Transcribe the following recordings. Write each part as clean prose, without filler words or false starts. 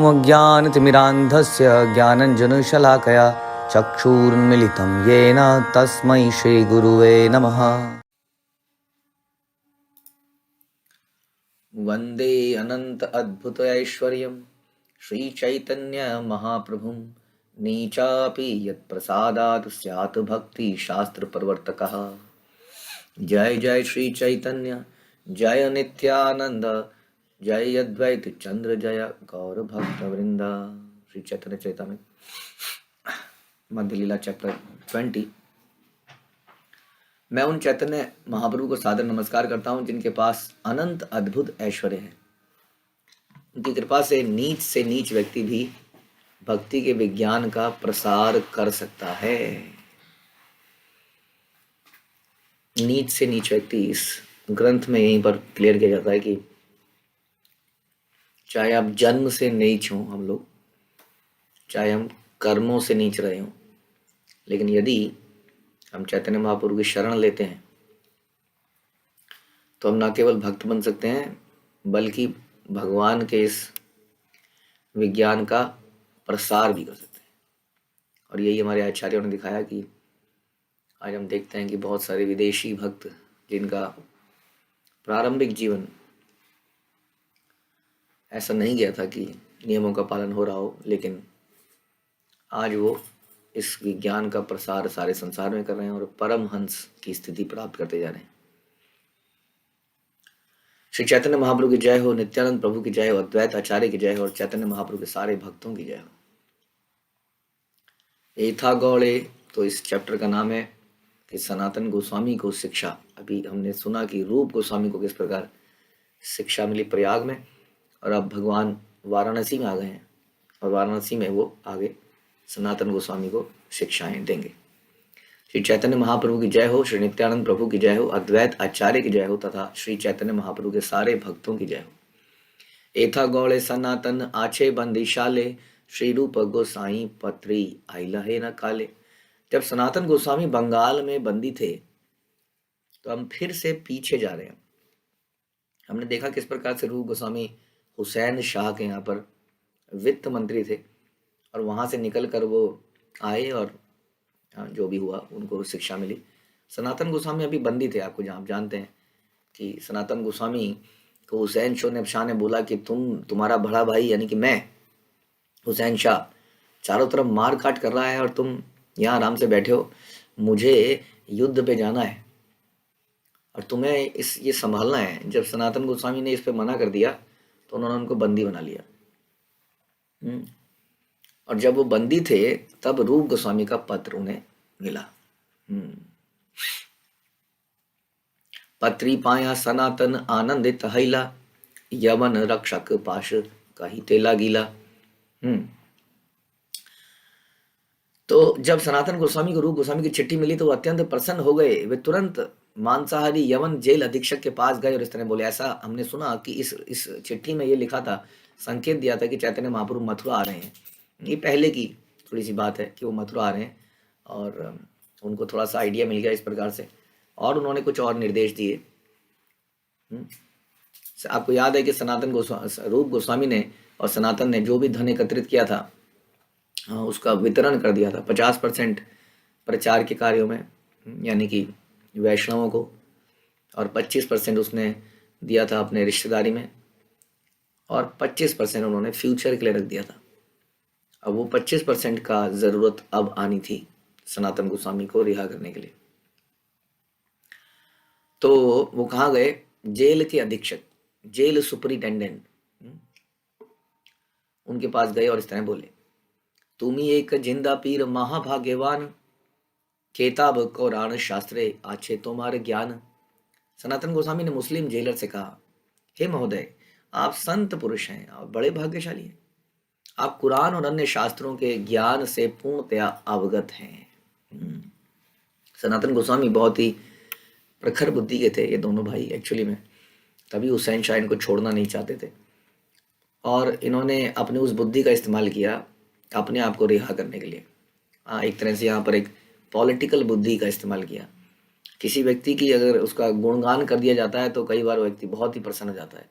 अज्ञानतिमिरान्धस्य ज्ञानञ्जनशलाकया चक्षुरुन्मिलितं येन तस्मै श्रीगुरुवे नमः। वन्दे अनन्त अद्भुत ऐश्वर्यं श्रीचैतन्य महाप्रभुं नीचापि यत्प्रसादात् स्यात् भक्ति शास्त्र प्रवर्तकः। जय जय श्री चैतन्य जय नित्यानंद जय अद्वैत चंद्र जय गौर भक्त वृंद। श्री चैतन्य चैतन्य मध्य लीला चैप्टर 20। मैं उन चैतन्य महाप्रभु को सादर नमस्कार करता हूं जिनके पास अनंत अद्भुत ऐश्वर्य है। उनकी कृपा से नीच व्यक्ति भी भक्ति के विज्ञान का प्रसार कर सकता है। नीच से नीच व्यक्ति इस ग्रंथ में यहीं पर क्लियर किया जाता है कि चाहे आप जन्म से नीच हों, हम लोग चाहे हम कर्मों से नीच रहे हों, लेकिन यदि हम चैतन्य महाप्रभु की शरण लेते हैं तो हम न केवल भक्त बन सकते हैं बल्कि भगवान के इस विज्ञान का प्रसार भी कर सकते हैं। और यही हमारे आचार्यों ने दिखाया कि आज हम देखते हैं कि बहुत सारे विदेशी भक्त जिनका प्रारंभिक जीवन ऐसा नहीं गया था कि नियमों का पालन हो रहा हो, लेकिन आज वो इस विज्ञान का प्रसार सारे संसार में कर रहे हैं और परमहंस की स्थिति प्राप्त करते जा रहे हैं। श्री चैतन्य महाप्रभु की जय हो, नित्यानंद प्रभु की जय हो, अद्वैत आचार्य की जय हो और चैतन्य महाप्रभु के सारे भक्तों की जय हो। एथा गौड़े, तो इस चैप्टर का नाम है कि सनातन गोस्वामी को शिक्षा। अभी हमने सुना कि रूप गोस्वामी को किस प्रकार शिक्षा मिली प्रयाग में, और अब भगवान वाराणसी में आ गए हैं और वाराणसी में वो आगे सनातन गोस्वामी को शिक्षाएं देंगे। श्री चैतन्य महाप्रभु की जय हो, श्री नित्यानंद प्रभु की जय हो, अद्वैत आचार्य की जय हो तथा श्री चैतन्य महाप्रभु के सारे भक्तों की जय हो। एथा गौड़े सनातन आछे बंदीशाले श्री रूप गोसाई पत्री आइला है न काले। जब सनातन गोस्वामी बंगाल में बंदी थे तो हम फिर से पीछे जा रहे हैं। हमने देखा किस प्रकार से रूप गोस्वामी हुसैन शाह के यहाँ पर वित्त मंत्री थे और वहाँ से निकल कर वो आए और जो भी हुआ उनको शिक्षा मिली। सनातन गोस्वामी अभी बंदी थे। आपको आप जानते हैं कि सनातन गोस्वामी को हुसैन शाह ने बोला कि तुम्हारा बड़ा भाई यानी कि मैं हुसैन शाह चारों तरफ मार काट कर रहा है और तुम यहाँ आराम से बैठे हो, मुझे युद्ध पे जाना है और तुम्हें ये संभालना है। जब सनातन गोस्वामी ने इस पे मना कर दिया तो उन्होंने उनको बंदी बना लिया। और जब वो बंदी थे तब रूप गोस्वामी का पत्र उन्हें मिला। पत्री पाया सनातन आनंदित हैला, यवन रक्षक पाश कही तेला गीला। तो जब सनातन गोस्वामी को रूप गोस्वामी की चिट्ठी मिली तो वो अत्यंत प्रसन्न हो गए। वे तुरंत मांसाहारी यवन जेल अधीक्षक के पास गए और इस तरह बोले। ऐसा हमने सुना कि इस चिट्ठी में ये लिखा था, संकेत दिया था कि चैतन्य महाप्रभु मथुरा आ रहे हैं। ये पहले की थोड़ी सी बात है कि वो मथुरा आ रहे हैं और उनको थोड़ा सा आइडिया मिल गया इस प्रकार से, और उन्होंने कुछ और निर्देश दिए। आपको याद है कि रूप गोस्वामी ने और सनातन ने जो भी धन एकत्रित किया था उसका वितरण कर दिया था 50% प्रचार के कार्यों में, यानी कि वैष्णवों को, और 25% उसने दिया था अपने रिश्तेदारी में और 25% उन्होंने फ्यूचर के लिए रख दिया था। अब वो 25% का ज़रूरत अब आनी थी सनातन गोस्वामी को रिहा करने के लिए। तो वो कहाँ गए? जेल के अधीक्षक, जेल सुपरिटेंडेंट, उनके पास गए और इस तरह बोले, तुम्ही एक जिंदा पीर महाभाग्यवान, केताब कुरान शास्त्रे आछे तुम्हारे ज्ञान। सनातन गोस्वामी ने मुस्लिम जेलर से कहा, हे महोदय, आप संत पुरुष हैं और बड़े भाग्यशाली हैं। आप कुरान और अन्य शास्त्रों के ज्ञान से पूर्णतया अवगत हैं। सनातन गोस्वामी बहुत ही प्रखर बुद्धि के थे ये दोनों भाई एक्चुअली में, तभी हुसैन शाह इनको छोड़ना नहीं चाहते थे और इन्होंने अपनी उस बुद्धि का इस्तेमाल किया अपने आप को रिहा करने के लिए। एक तरह से यहाँ पर एक पॉलिटिकल बुद्धि का इस्तेमाल किया। किसी व्यक्ति की अगर उसका गुणगान कर दिया जाता है तो कई बार वो व्यक्ति बहुत ही प्रसन्न हो जाता है।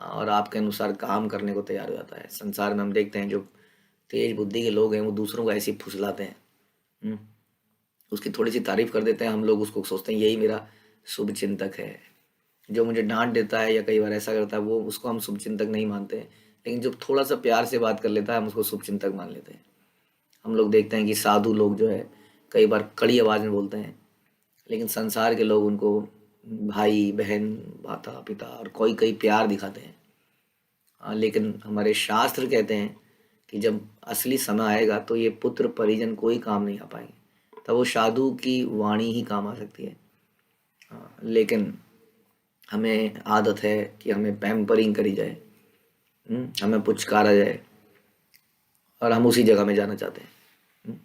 और आपके अनुसार काम करने को तैयार हो जाता है। संसार में हम देखते हैं जो तेज बुद्धि के लोग हैं वो दूसरों को ऐसे ही फुसलाते हैं। हम्म, उसकी थोड़ी सी तारीफ कर देते हैं, हम लोग उसको सोचते हैं यही मेरा शुभ चिंतक है। जो मुझे डांट देता है या कई बार ऐसा करता है, वो उसको हम शुभ चिंतक नहीं मानते हैं। लेकिन जो थोड़ा सा प्यार से बात कर लेता है, हम उसको शुभ चिंतक मान लेते हैं। हम लोग देखते हैं कि साधु लोग जो है कई बार कड़ी आवाज़ में बोलते हैं, लेकिन संसार के लोग उनको भाई बहन माता पिता और कोई कई प्यार दिखाते हैं। लेकिन हमारे शास्त्र कहते हैं कि जब असली समय आएगा तो ये पुत्र परिजन कोई काम नहीं आ पाएंगे, तब वो साधु की वाणी ही काम आ सकती है। लेकिन हमें आदत है कि हमें पैम्परिंग करी जाए, हमें पुचकारा जाए और हम उसी जगह में जाना चाहते हैं।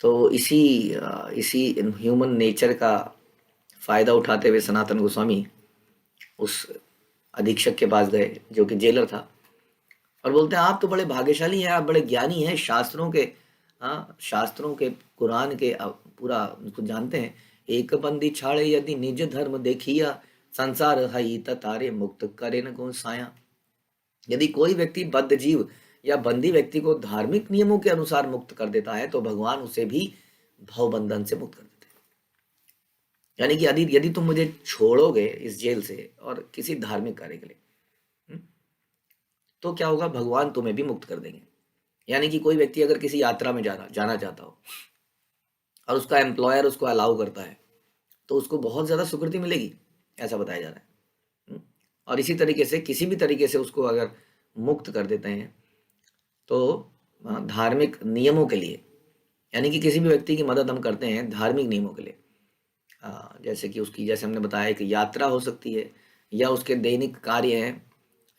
तो इसी ह्यूमन नेचर का फ़ायदा उठाते हुए सनातन गोस्वामी उस अधीक्षक के पास गए जो कि जेलर था, और बोलते हैं आप तो बड़े भाग्यशाली हैं, आप बड़े ज्ञानी हैं, शास्त्रों के, हाँ शास्त्रों के, कुरान के पूरा उनको जानते हैं। एक बंदी छाड़े यदि निज धर्म देखिया, संसार हई तारे मुक्त करे न को साया। यदि कोई व्यक्ति बद्ध जीव या बंदी व्यक्ति को धार्मिक नियमों के अनुसार मुक्त कर देता है तो भगवान उसे भी भव बंधन से मुक्त कर देते हैं। यानी कि यदि यदि तुम मुझे छोड़ोगे इस जेल से और किसी धार्मिक कार्य के लिए, तो क्या होगा, भगवान तुम्हें भी मुक्त कर देंगे। यानी कि कोई व्यक्ति अगर किसी यात्रा में जाना चाहता हो और उसका एम्प्लॉयर उसको अलाउ करता है तो उसको बहुत ज़्यादा सुकृति मिलेगी, ऐसा बताया जा रहा है। और इसी तरीके से किसी भी तरीके से उसको अगर मुक्त कर देते हैं तो धार्मिक नियमों के लिए, यानी कि किसी भी व्यक्ति की मदद हम करते हैं धार्मिक नियमों के लिए, जैसे कि उसकी, जैसे हमने बताया, एक यात्रा हो सकती है या उसके दैनिक कार्य हैं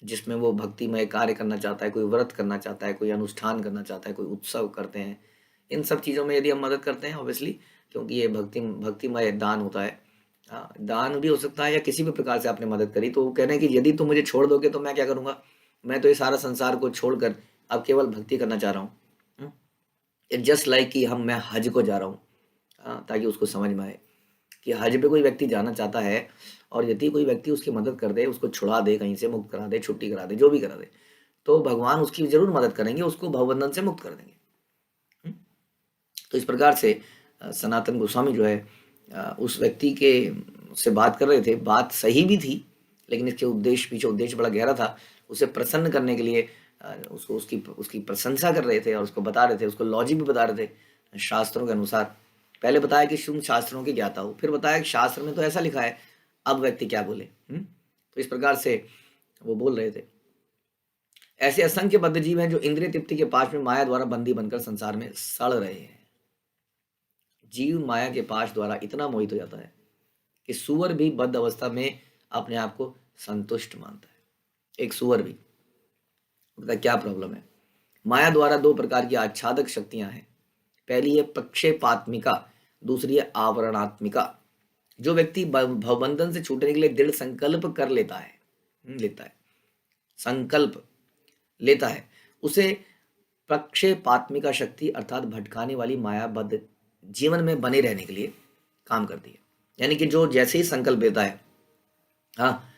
जिसमें वो भक्तिमय कार्य करना चाहता है, कोई व्रत करना चाहता है, कोई अनुष्ठान करना चाहता है, कोई उत्सव करते हैं। इन सब चीज़ों में यदि हम मदद करते हैं ऑब्वियसली, क्योंकि ये भक्तिमय दान होता है, दान भी हो सकता है या किसी भी प्रकार से आपने मदद करी, तो वो कह रहे हैं कि यदि तुम मुझे छोड़ दोगे तो मैं क्या करूँगा, मैं तो ये सारा संसार को छोड़कर अब केवल भक्ति करना चाह रहा हूँ। इट जस्ट लाइक कि मैं हज को जा रहा हूँ, ताकि उसको समझ में आए कि हज पे कोई व्यक्ति जाना चाहता है और यदि कोई व्यक्ति उसकी मदद कर दे, उसको छुड़ा दे, कहीं से मुक्त करा दे, छुट्टी करा दे, जो भी करा दे, तो भगवान उसकी जरूर मदद करेंगे, उसको भवबंधन से मुक्त कर देंगे। तो इस प्रकार से सनातन गोस्वामी जो है उस व्यक्ति के से बात कर रहे थे, बात सही भी थी, लेकिन इसके पीछे उद्देश्य बड़ा गहरा था। उसे प्रसन्न करने के लिए उसको उसकी प्रशंसा कर रहे थे और उसको बता रहे थे, उसको लॉजिक भी बता रहे थे शास्त्रों के अनुसार। पहले बताया कि तुम शास्त्रों के ज्ञाता हो, फिर बताया कि शास्त्र में तो ऐसा लिखा है, अब व्यक्ति क्या बोले। तो इस प्रकार से वो बोल रहे थे। ऐसे असंख्य बद्ध जीव हैं जो इंद्रिय तृप्ति के पास में माया द्वारा बंदी बनकर संसार में सड़ रहे हैं। जीव माया के पाश द्वारा इतना मोहित हो जाता है कि सुअर भी बद्ध अवस्था में अपने आप को संतुष्ट मानता है। एक सुअर भी मतलब क्या प्रॉब्लम है, माया द्वारा दो प्रकार की आच्छादक शक्तियां हैं। पहली है प्रक्षेपात्मिका, दूसरी है आवरणात्मिका। जो व्यक्ति भवबंधन से छूटने के लिए दृढ़ संकल्प कर लेता है, संकल्प लेता है, उसे प्रक्षेपात्मिका शक्ति अर्थात भटकाने वाली मायाबद्ध जीवन में बने रहने के लिए काम करती है। यानी कि जो जैसे ही संकल्प लेता है, हाँ,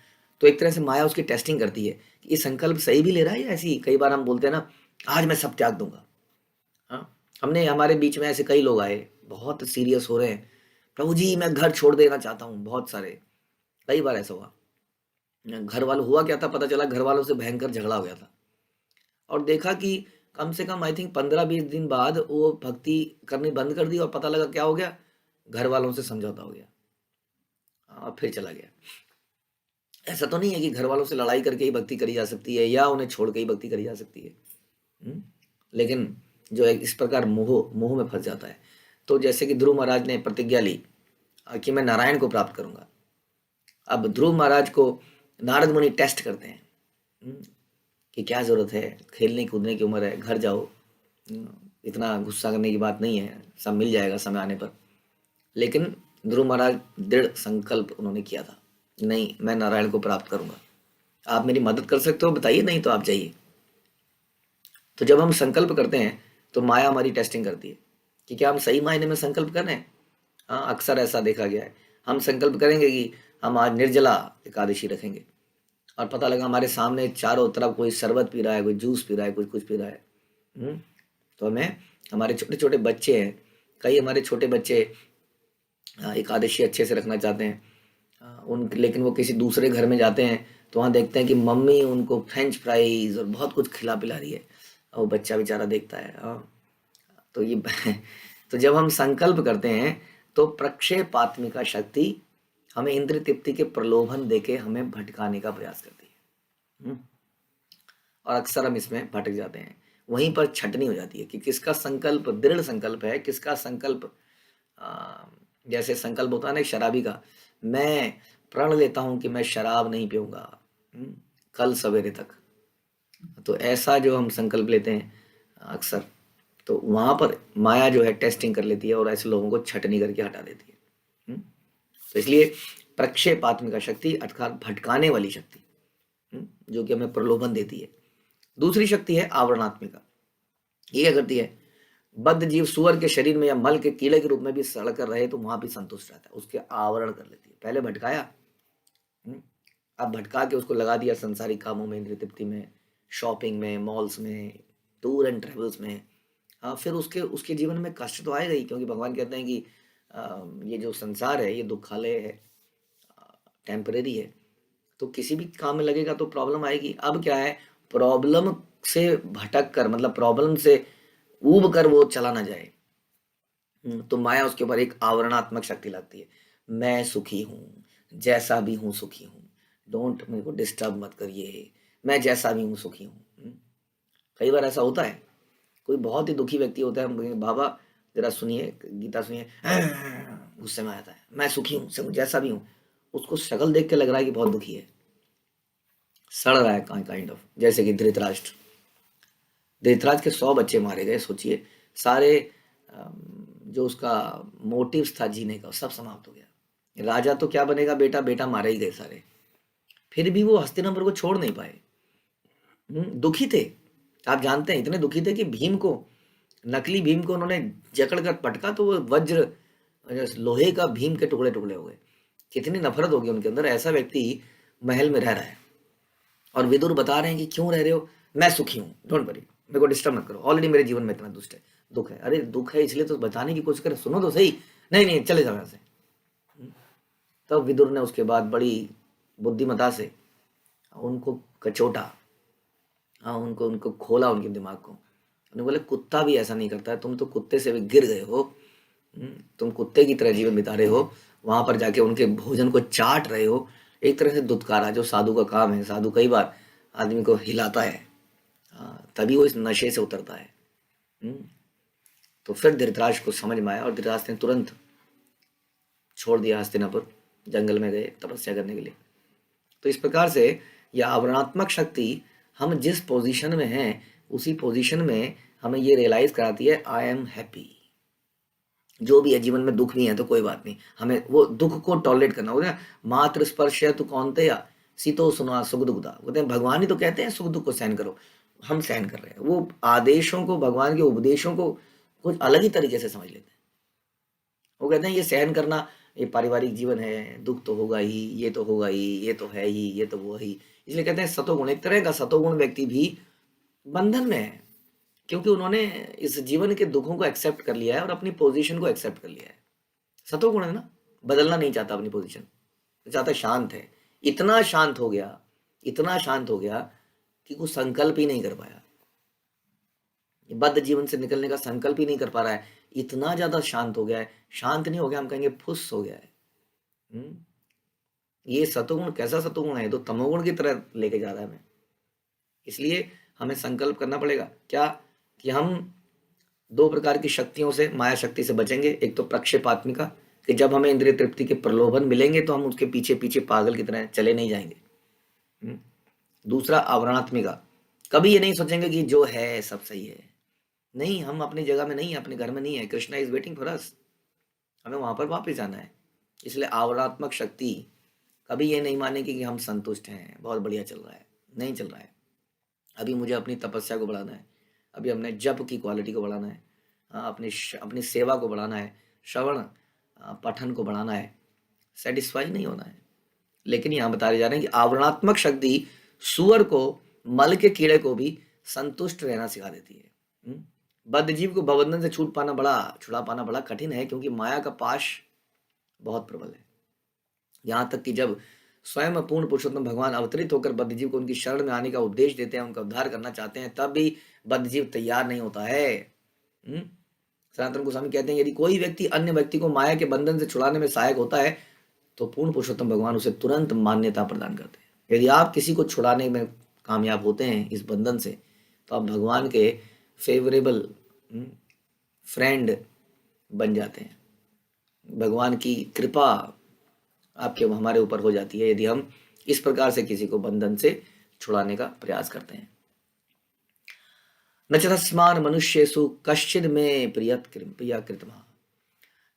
तो एक तरह से माया उसकी टेस्टिंग करती है कि ये संकल्प सही भी ले रहा है या ऐसी। कई बार हम बोलते हैं ना, आज मैं सब त्याग दूंगा। हाँ, हमने, हमारे बीच में ऐसे कई लोग आए, बहुत सीरियस हो रहे हैं, प्रभु जी मैं घर छोड़ देना चाहता हूँ, बहुत सारे, कई बार ऐसा हुआ। घर वालों, हुआ क्या था, पता चला घर वालों से भयंकर झगड़ा हो गया था और देखा कि कम से कम आई थिंक 15-20 दिन बाद वो भक्ति करनी बंद कर दी और पता लगा क्या हो गया, घर वालों से समझौता हो गया और फिर चला गया। ऐसा तो नहीं है कि घर वालों से लड़ाई करके ही भक्ति करी जा सकती है या उन्हें छोड़ के ही भक्ति करी जा सकती है। लेकिन जो है इस प्रकार मोह में फंस जाता है। तो जैसे कि ध्रुव महाराज ने प्रतिज्ञा ली कि मैं नारायण को प्राप्त करूंगा। अब ध्रुव महाराज को नारद मुनि टेस्ट करते हैं कि क्या जरूरत है, खेलने कूदने की उम्र है, घर जाओ, इतना गुस्सा करने की बात नहीं है, सब मिल जाएगा समय आने पर। लेकिन ध्रुव महाराज दृढ़ संकल्प उन्होंने किया था, नहीं मैं नारायण को प्राप्त करूंगा, आप मेरी मदद कर सकते हो बताइए, नहीं तो आप जाइए। तो जब हम संकल्प करते हैं तो माया हमारी टेस्टिंग करती है कि क्या हम सही मायने में संकल्प कर रहे हैं। हाँ, अक्सर ऐसा देखा गया है, हम संकल्प करेंगे कि हम आज निर्जला एकादशी रखेंगे और पता लगा हमारे सामने चारों तरफ कोई शरबत पी रहा है, कोई जूस पी रहा है, कुछ कुछ पी रहा है। तो हमें, हमारे छोटे छोटे बच्चे हैं, कई हमारे छोटे बच्चे एकादशी अच्छे से रखना चाहते हैं, उन लेकिन वो किसी दूसरे घर में जाते हैं तो वहाँ देखते हैं कि मम्मी उनको फ्रेंच फ्राइज और बहुत कुछ खिला पिला रही है, और वो बच्चा बेचारा देखता है। तो ये तो जब हम संकल्प करते हैं तो प्रक्षेपात्मिका शक्ति हमें इंद्रिय तृप्ति के प्रलोभन देके हमें भटकाने का प्रयास करती है। और अक्सर हम इसमें भटक जाते हैं। वहीं पर छटनी हो जाती है कि किसका संकल्प दृढ़ संकल्प है, किसका संकल्प जैसे संकल्प होता है ना शराबी का, मैं प्रण लेता हूं कि मैं शराब नहीं पीऊंगा कल सवेरे तक। तो ऐसा जो हम संकल्प लेते हैं अक्सर, तो वहां पर माया जो है टेस्टिंग कर लेती है और ऐसे लोगों को छटनी करके हटा देती है। तो इसलिए प्रक्षेपात्मिका शक्ति अर्थात भटकाने वाली शक्ति जो कि हमें प्रलोभन देती है। दूसरी शक्ति है आवरणात्मिका। ये क्या करती है, बद्ध जीव सुअर के शरीर में या मल के कीड़े के रूप में भी सड़ कर रहे तो वहां भी संतुष्ट रहता है, उसके आवरण कर लेती है। पहले भटकाया, अब भटका के उसको लगा दिया संसारिक कामों में, इंद्रिय तृप्ति में, शॉपिंग में, मॉल्स में, टूर एंड ट्रेवल्स में। फिर उसके जीवन में कष्ट तो आएगा ही, क्योंकि भगवान कहते हैं कि ये जो संसार है ये दुखालय है, टेम्परेरी है। तो किसी भी काम में लगेगा तो प्रॉब्लम आएगी। अब क्या है, प्रॉब्लम से भटक कर, मतलब प्रॉब्लम से ऊब कर वो चला ना जाए, तो माया उसके ऊपर एक आवरणात्मक शक्ति लगती है। मैं सुखी हूँ, जैसा भी हूँ सुखी हूँ, डोंट मेरे को डिस्टर्ब मत करिए, मैं जैसा भी हूँ सुखी हूँ। कई बार ऐसा होता है, कोई बहुत ही दुखी व्यक्ति होता है, बाबा जरा सुनिए गीता सुनिए, गुस्से में आता है, मैं सुखी हूँ जैसा भी हूँ। उसको शक्ल देख के लग रहा है कि बहुत दुखी है, सड़ रहा है काइंड ऑफ। जैसे कि धृतराष्ट्र, धृतराज के 100 बच्चे मारे गए, सोचिए सारे जो उसका मोटिव था जीने का सब समाप्त हो गया। राजा तो क्या बनेगा, बेटा बेटा मारे ही गए सारे। फिर भी वो हस्तिनापुर को छोड़ नहीं पाए, दुखी थे। आप जानते हैं इतने दुखी थे कि भीम को, नकली भीम को उन्होंने जकड़ कर पटका तो वो वज्र लोहे का भीम के टुकड़े टुकड़े हो गए। कितनी नफरत होगी उनके अंदर। ऐसा व्यक्ति महल में रह रहा है और विदुर बता रहे हैं कि क्यों रह रहे हो, मैं सुखी हूँ, डोंट वरी, मेरे को डिस्टर्ब मत करो, ऑलरेडी मेरे जीवन में इतना दुख है। अरे दुख है इसलिए तो बताने की कोशिश करें, सुनो तो सही, नहीं नहीं चले जाओ यहाँ से। तब विदुर ने उसके बाद बड़ी बुद्धिमता से उनको कचोटा, उनको खोला उनके दिमाग को। उन्होंने बोले कुत्ता भी ऐसा नहीं करता है, तुम तो कुत्ते से भी गिर गए हो, तुम कुत्ते की तरह जीवन बिता रहे हो, वहां पर जाके उनके भोजन को चाट रहे हो। एक तरह से दुत्कारा, जो साधु का काम है। साधु कई बार आदमी को हिलाता है, तभी वो इस नशे से उतरता है। तो फिर धृतराष्ट्र को समझ में आया और धृतराष्ट्र ने तुरंत छोड़ दिया हस्तिनापुर, जंगल में गए तपस्या करने के लिए। तो इस प्रकार से यह आवरणात्मक शक्ति हम जिस पोजीशन में हैं उसी पोजीशन में हमें ये रियलाइज कराती है, आई एम हैप्पी। जो भी है जीवन में दुख भी है तो कोई बात नहीं, हमें वो दुख को टॉलरेट करना होगा। मात्र स्पर्श है तो कौनते या सीतो सुना सुख दुखदा, बोलते हैं भगवान ही तो कहते हैं सुख दुख को सहन करो, हम सहन कर रहे हैं। वो आदेशों को, भगवान के उपदेशों को कुछ अलग ही तरीके से समझ लेते हैं। वो कहते हैं ये सहन करना, ये पारिवारिक जीवन है, दुख तो होगा ही, ये तो होगा ही, ये तो है ही, ये तो वो ही। इसलिए कहते हैं सतोगुण, एक तरह का सतोगुण व्यक्ति भी बंधन में है, क्योंकि उन्होंने इस जीवन के दुखों को एक्सेप्ट कर लिया है और अपनी पोजीशन को एक्सेप्ट कर लिया है। सतोगुण है ना, बदलना नहीं चाहता अपनी पोजीशन, चाहता शांत है। इतना शांत हो गया, इतना शांत हो गया कि कुछ संकल्प ही नहीं कर पाया, बद्ध जीवन से निकलने का संकल्प ही नहीं कर पा रहा है। इतना ज्यादा शांत हो गया है, शांत नहीं हो गया, हम कहेंगे फुस हो गया है। ये सतोगुण कैसा सतोगुण है, तो तमोगुण की तरह लेके जा रहा है हमें। इसलिए हमें संकल्प करना पड़ेगा क्या, कि हम 2 प्रकार की शक्तियों से, माया शक्ति से बचेंगे। एक तो प्रक्षेपात्मिका, कि जब हमें इंद्रिय तृप्ति के प्रलोभन मिलेंगे तो हम उसके पीछे पीछे पागल की तरह चले नहीं जाएंगे। दूसरा आवरणात्मिका, कभी ये नहीं सोचेंगे कि जो है सब सही है, नहीं, हम अपनी जगह में नहीं है, अपने घर में नहीं है, Krishna is waiting for us, हमें वहां पर वापस जाना है। इसलिए आवरणात्मक शक्ति कभी ये नहीं मानेगी कि हम संतुष्ट हैं, बहुत बढ़िया चल रहा है, नहीं चल रहा है। अभी मुझे अपनी तपस्या को बढ़ाना है, अभी हमने जप की क्वालिटी को बढ़ाना है, अपनी सेवा को बढ़ाना है, श्रवण पठन को बढ़ाना है, सेटिस्फाई नहीं होना है। लेकिन यहाँ बता जा रहे हैं कि आवरणात्मक शक्ति सुअर को, मल के कीड़े को भी संतुष्ट रहना सिखा देती है। बद्ध जीव को भवबंधन से छुड़ा पाना बड़ा कठिन है, क्योंकि माया का पाश बहुत प्रबल है। यहाँ तक कि जब स्वयं पूर्ण पुरुषोत्तम भगवान अवतरित होकर बद्ध जीव को उनकी शरण में आने का उपदेश देते हैं, उनका उद्धार करना चाहते हैं, तब भी बद्ध जीव तैयार नहीं होता है। सनातन गोस्वामी कहते हैं, यदि कोई व्यक्ति अन्य व्यक्ति को माया के बंधन से छुड़ाने में सहायक होता है, तो पूर्ण पुरुषोत्तम भगवान उसे तुरंत मान्यता प्रदान करते हैं। यदि आप किसी को छुड़ाने में कामयाब होते हैं इस बंधन से, तो आप भगवान के फेवरेबल फ्रेंड बन जाते हैं। भगवान की कृपा आपके हमारे ऊपर हो जाती है यदि हम इस प्रकार से किसी को बंधन से छुड़ाने का प्रयास करते हैं। न च तस्मान् मनुष्येषु कश्चिद् मे प्रिया कृतमः,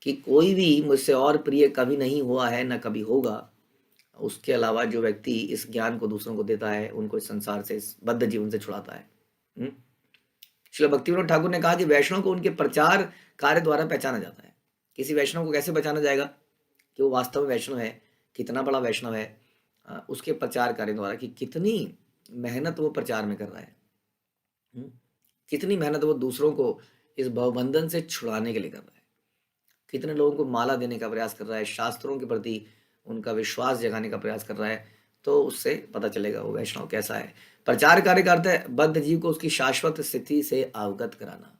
कि कोई भी मुझसे और प्रिय कभी नहीं हुआ है, न कभी होगा। उसके अलावा जो व्यक्ति इस ज्ञान को दूसरों को देता है, उनको इस संसार से, इस बद्ध जीवन से छुड़ाता है। श्रील भक्तिविनोद ठाकुर ने कहा कि वैष्णव को उनके प्रचार कार्य द्वारा पहचाना जाता है। किसी वैष्णव को कैसे पहचाना जाएगा कि वो वास्तव में वैष्णव है, कितना बड़ा वैष्णव है? उसके प्रचार कार्य द्वारा, कि कितनी मेहनत वो प्रचार में कर रहा है, कितनी मेहनत वो दूसरों को इस भवबंधन से छुड़ाने के लिए कर रहा है, कितने लोगों को माला देने का प्रयास कर रहा है, शास्त्रों के प्रति उनका विश्वास जगाने का प्रयास कर रहा है। तो उससे पता चलेगा वो वैष्णव कैसा है। प्रचार कार्य का अर्थ है बद्ध जीव को उसकी शाश्वत स्थिति से अवगत कराना,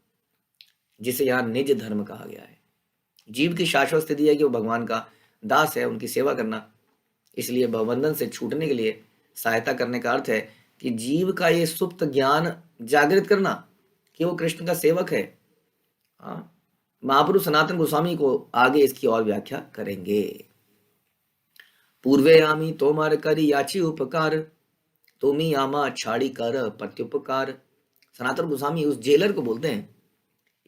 जिसे यहाँ निज धर्म कहा गया है। जीव की शाश्वत स्थिति है कि वो भगवान का दास है, उनकी सेवा करना। इसलिए भवबंधन से छूटने के लिए सहायता करने का अर्थ है कि जीव का ये सुप्त ज्ञान जागृत करना कि वो कृष्ण का सेवक है। महापुरुष सनातन गोस्वामी को आगे इसकी और व्याख्या करेंगे। पूर्वे आमी तोमार करी याची उपकार, तुमी आमा छाड़ी कर प्रत्युपकार। सनातन गोस्वामी उस जेलर को बोलते हैं,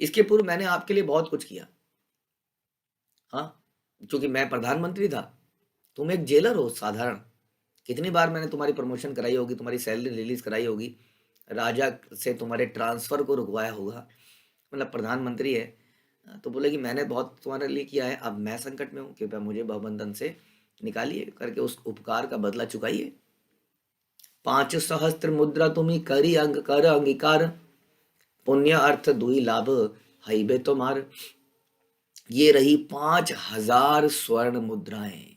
इसके पूर्व मैंने आपके लिए बहुत कुछ किया। क्योंकि मैं प्रधानमंत्री था, तुम एक जेलर हो साधारण। कितनी बार मैंने तुम्हारी प्रमोशन कराई होगी, तुम्हारी सैलरी रिलीज कराई होगी, राजा से तुम्हारे ट्रांसफर को रुकवाया होगा। मतलब प्रधानमंत्री है तो बोले कि मैंने बहुत तुम्हारे लिए किया है, अब मैं संकट में हूँ, कृपया मुझे भवबंधन से निकालिए करके उस उपकार का बदला चुकाइए। 5 सहस्त्र मुद्रा तुम्ही करी अंग कर अंगीकार, पुण्य अर्थ दुई लाभ हईबे तुम्हार। ये रही 5000 स्वर्ण मुद्राएं।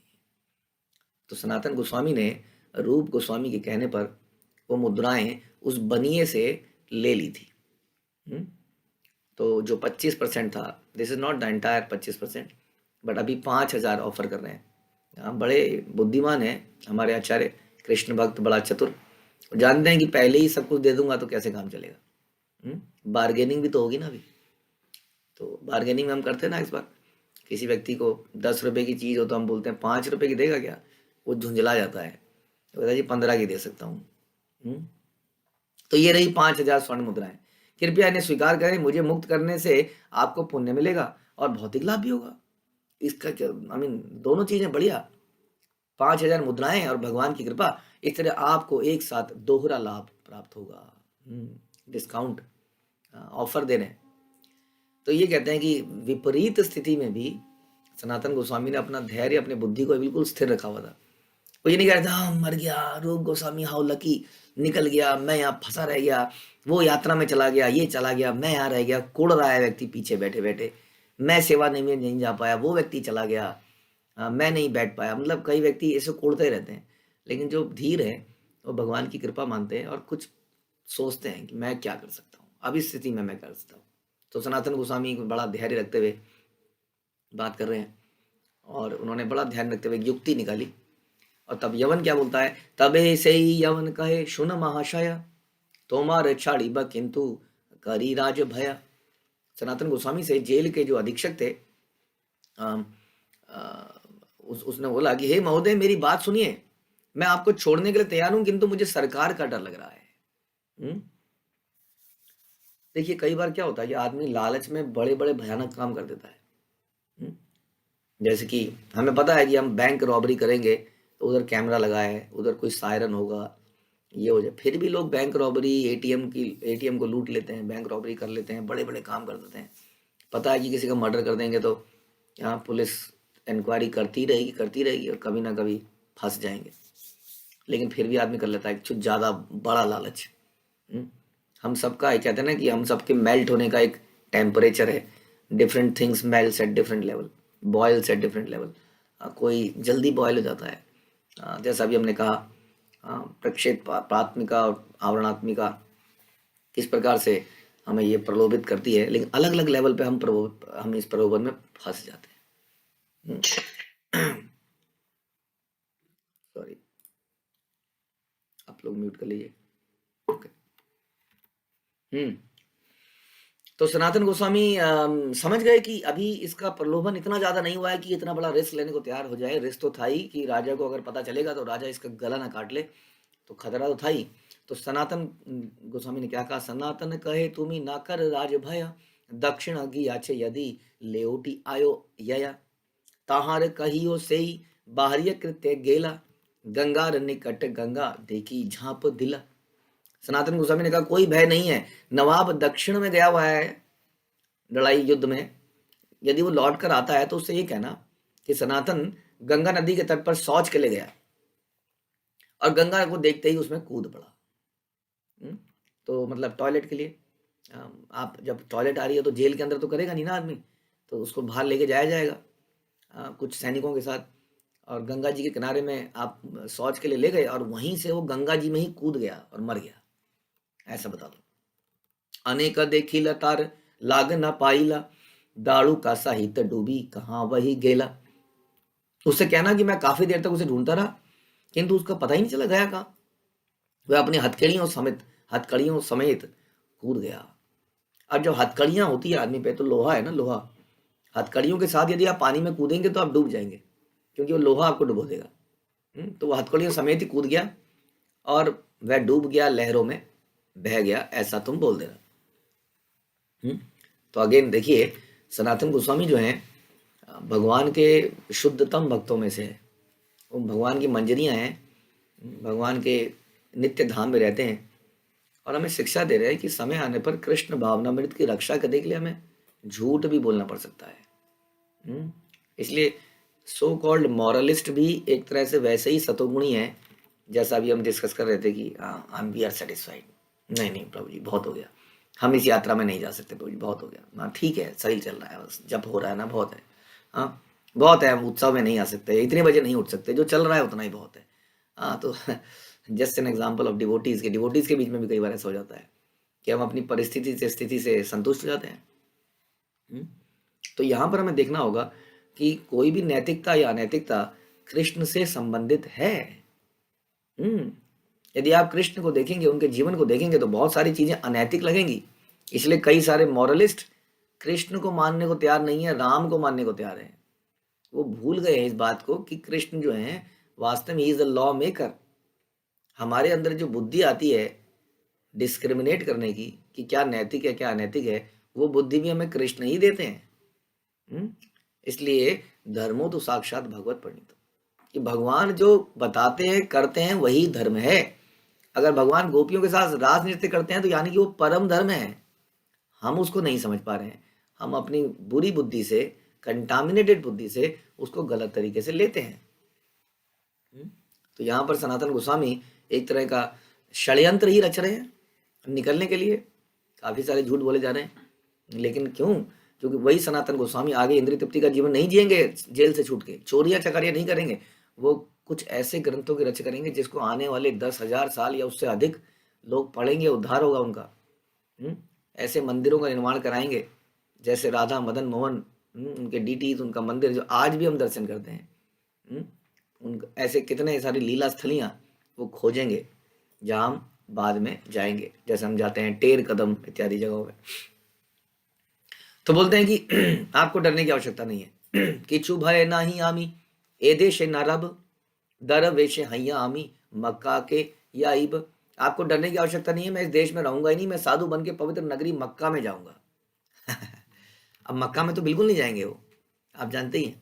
तो सनातन गोस्वामी ने रूप गोस्वामी के कहने पर वो मुद्राएं उस बनिए से ले ली थी। तो जो 25% था, this is not the entire 25%, but अभी 5000 ऑफर कर रहे हैं। बड़े बुद्धिमान है हमारे आचार्य, कृष्ण भक्त, बड़ा चतुर, जानते हैं कि पहले ही सब कुछ दे दूंगा तो कैसे काम चलेगा। बार्गेनिंग भी तो होगी ना अभी। तो बार्गेनिंग में हम करते हैं ना, इस बार किसी व्यक्ति को 10 रुपए की चीज हो तो हम बोलते हैं 5 रुपए की देगा क्या, वो झुंझला जाता है, तो कहता जी 15 की दे सकता हूँ। तो ये रही 5000 स्वर्ण मुद्राएं, कृपया इन्हें स्वीकार करें, मुझे मुक्त करने से आपको पुण्य मिलेगा और भौतिक लाभ भी होगा। इसका क्या, दोनों चीजें बढ़िया, 5000 मुद्राएं और भगवान की कृपा, इस तरह आपको एक साथ दोहरा लाभ प्राप्त होगा। डिस्काउंट ऑफर दे रहे हैं। तो ये कहते हैं कि विपरीत स्थिति में भी सनातन गोस्वामी ने अपना धैर्य, अपनी बुद्धि को बिल्कुल स्थिर रखा हुआ था। वो ये नहीं कह रहा था मर गया रूप गोस्वामी, हाउ लकी, निकल गया, मैं यहाँ फंसा रह गया, वो यात्रा में चला गया, ये चला गया, मैं यहाँ रह गया। कोड़ रहा है व्यक्ति पीछे बैठे बैठे, मैं सेवा नहीं जा पाया, वो व्यक्ति चला गया, मैं नहीं बैठ पाया। मतलब कई व्यक्ति ऐसे कोड़ते रहते हैं, लेकिन जो धीर है वो भगवान की कृपा मानते हैं और कुछ सोचते हैं कि मैं क्या कर सकता हूँ, अब इस स्थिति में मैं कर सकता हूँ। तो सनातन गोस्वामी बड़ा धैर्य रखते हुए बात कर रहे हैं, और उन्होंने बड़ा ध्यान रखते हुए युक्ति निकाली। और तब यवन क्या बोलता है, तबे से ही यवन कहे सुन महाशय, तोमार छाड़ी ब किंतु करी राज भया। सनातन गोस्वामी से जेल के जो अधीक्षक थे, उसने बोला कि हे महोदय, मेरी बात सुनिए, मैं आपको छोड़ने के लिए तैयार हूं, किंतु मुझे सरकार का डर लग रहा है। देखिए कई बार क्या होता है कि आदमी लालच में बड़े बड़े भयानक काम कर देता है। जैसे कि हमें पता है कि हम बैंक रॉबरी करेंगे तो उधर कैमरा लगा है, उधर कोई सायरन होगा, ये हो जाए, फिर भी लोग बैंक रॉबरी, एटीएम को लूट लेते हैं, बैंक रॉबरी कर लेते हैं, बड़े बड़े काम कर देते हैं। पता है कि किसी का मर्डर कर देंगे तो यहाँ पुलिस इंक्वायरी करती रहेगी और कभी ना कभी फंस जाएंगे। लेकिन फिर भी आदमी कर लेता है कुछ ज़्यादा बड़ा लालच। हम्म, हम सबका ये कहते हैं ना कि हम सबके मेल्ट होने का एक टेम्परेचर है। Different things melts at different level, boils at different level. कोई जल्दी बॉयल हो जाता है, जैसा अभी हमने कहा, प्रक्षेप प्राथमिका और आवरणात्मिका किस प्रकार से हमें ये प्रलोभित करती है, लेकिन अलग अलग लेवल पे हम इस प्रलोभन में फंस जाते हैं। सॉरी, आप लोग म्यूट कर लीजिए। ओके। हम्म तो सनातन गोस्वामी समझ गए कि अभी इसका प्रलोभन इतना ज्यादा नहीं हुआ है कि इतना बड़ा रिस्क लेने को तैयार हो जाए। रिस्क तो था ही कि राजा को अगर पता चलेगा तो राजा इसका गला ना काट ले, तो खतरा तो था ही। तो सनातन गोस्वामी ने क्या कहा, सनातन कहे तुम्ही ना कर राज भय, दक्षिण गियाचे यदि लेओटी आयो यया, ताहार कहियो सेई बाहरिय कृत्य गेला, गंगार निकट गंगा देखी झांप दिला। सनातन गोस्वामी ने कहा कोई भय नहीं है, नवाब दक्षिण में गया हुआ है लड़ाई युद्ध में, यदि वो लौट कर आता है तो उससे ये कहना कि सनातन गंगा नदी के तट पर शौच के लिए गया और गंगा को देखते ही उसमें कूद पड़ा। तो मतलब टॉयलेट के लिए, आप जब टॉयलेट आ रही है तो जेल के अंदर तो करेगा नहीं ना आदमी, तो उसको बाहर लेके जाया जाएगा कुछ सैनिकों के साथ, और गंगा जी के किनारे में आप शौच के लिए ले गए और वहीं से वो गंगा जी में ही कूद गया और मर गया, ऐसा बता दो। अनेक देखिला तार लाग न पाइला, दाड़ू का साहित्य डूबी कहाँ वही गेला। उससे कहना कि मैं काफी देर तक उसे ढूंढता रहा किंतु उसका पता ही नहीं चला गया कहाँ। वह अपनी हथकड़ियों समेत कूद गया। अब जब हथकड़ियां होती है आदमी पे, तो लोहा है ना, लोहा, हथकड़ियों के साथ यदि आप पानी में कूदेंगे तो आप डूब जाएंगे, क्योंकि वो लोहा आपको डुबो देगा। तो वह हथकड़ियों समेत ही कूद गया और वह डूब गया, लहरों में बह गया, ऐसा तुम बोल देना। तो अगेन देखिए, सनातन गोस्वामी जो हैं भगवान के शुद्धतम भक्तों में से है। वो भगवान की मंजरियां हैं, भगवान के नित्य धाम में रहते हैं और हमें शिक्षा दे रहे हैं कि समय आने पर कृष्ण भावनामृत की रक्षा करने के लिए हमें झूठ भी बोलना पड़ सकता है। इसलिए सो कॉल्ड मॉरलिस्ट भी एक तरह से वैसे ही सतोगुणी है, जैसा अभी हम डिस्कस कर रहे थे कि I am we are satisfied, नहीं नहीं प्रभु जी बहुत हो गया, हम इस यात्रा में नहीं जा सकते प्रभु जी, बहुत हो गया, हाँ ठीक है, सही चल रहा है, बस जब हो रहा है ना बहुत है, हाँ बहुत है, हम उत्सव में नहीं आ सकते, इतने बजे नहीं उठ सकते, जो चल रहा है उतना ही बहुत है। हाँ तो just an example of devotees के बीच में भी कई बार ऐसा हो जाता है कि हम अपनी परिस्थिति से स्थिति से संतुष्ट हो जाते हैं। तो यहाँ पर हमें देखना होगा कि कोई भी नैतिकता या अनैतिकता कृष्ण से संबंधित है। यदि आप कृष्ण को देखेंगे, उनके जीवन को देखेंगे तो बहुत सारी चीजें अनैतिक लगेंगी। इसलिए कई सारे मॉरलिस्ट कृष्ण को मानने को तैयार नहीं है, राम को मानने को तैयार है। वो भूल गए हैं इस बात को कि कृष्ण जो है वास्तव में इज अ लॉ मेकर। हमारे अंदर जो बुद्धि आती है डिस्क्रिमिनेट करने की कि क्या नैतिक है क्या अनैतिक है, वो बुद्धि भी हमें कृष्ण ही देते हैं। इसलिए धर्मो तो साक्षात भगवत परिणीत, कि भगवान जो बताते हैं करते हैं वही धर्म है। अगर भगवान गोपियों के साथ रास नृत्य करते हैं तो यानी कि वो परम धर्म है, हम उसको नहीं समझ पा रहे हैं, हम अपनी बुरी बुद्धि से, कंटामिनेटेड बुद्धि से उसको गलत तरीके से लेते हैं। तो यहाँ पर सनातन गोस्वामी एक तरह का षड्यंत्र ही रच रहे हैं निकलने के लिए। काफी सारे झूठ बोले जा रहे हैं, लेकिन क्यों? क्योंकि वही सनातन गोस्वामी आगे इंद्रिय तृप्ति का जीवन नहीं जिएंगे, जेल से छूट के चोरियां चकारियां नहीं करेंगे, वो कुछ ऐसे ग्रंथों की रचना करेंगे जिसको आने वाले 10,000 साल या उससे अधिक लोग पढ़ेंगे, उद्धार होगा उनका। ऐसे मंदिरों का निर्माण कराएंगे जैसे राधा मदन मोहन, उनके डीटी, उनका मंदिर जो आज भी हम दर्शन करते हैं, उन ऐसे कितने सारी लीला स्थलियां वो खोजेंगे जहां हम बाद में जाएंगे, जैसे हम जाते हैं टेर कदम इत्यादि जगहों में। तो बोलते हैं कि आपको डरने की आवश्यकता नहीं है। किचु भय नाही आमी ए देश नरब, दर वेश हैया आमी मक्का के याइब। आपको डरने की आवश्यकता नहीं है, मैं इस देश में रहूंगा ही नहीं, मैं साधु बन के पवित्र नगरी मक्का में जाऊंगा। अब मक्का में तो बिल्कुल नहीं जाएंगे वो, आप जानते ही हैं।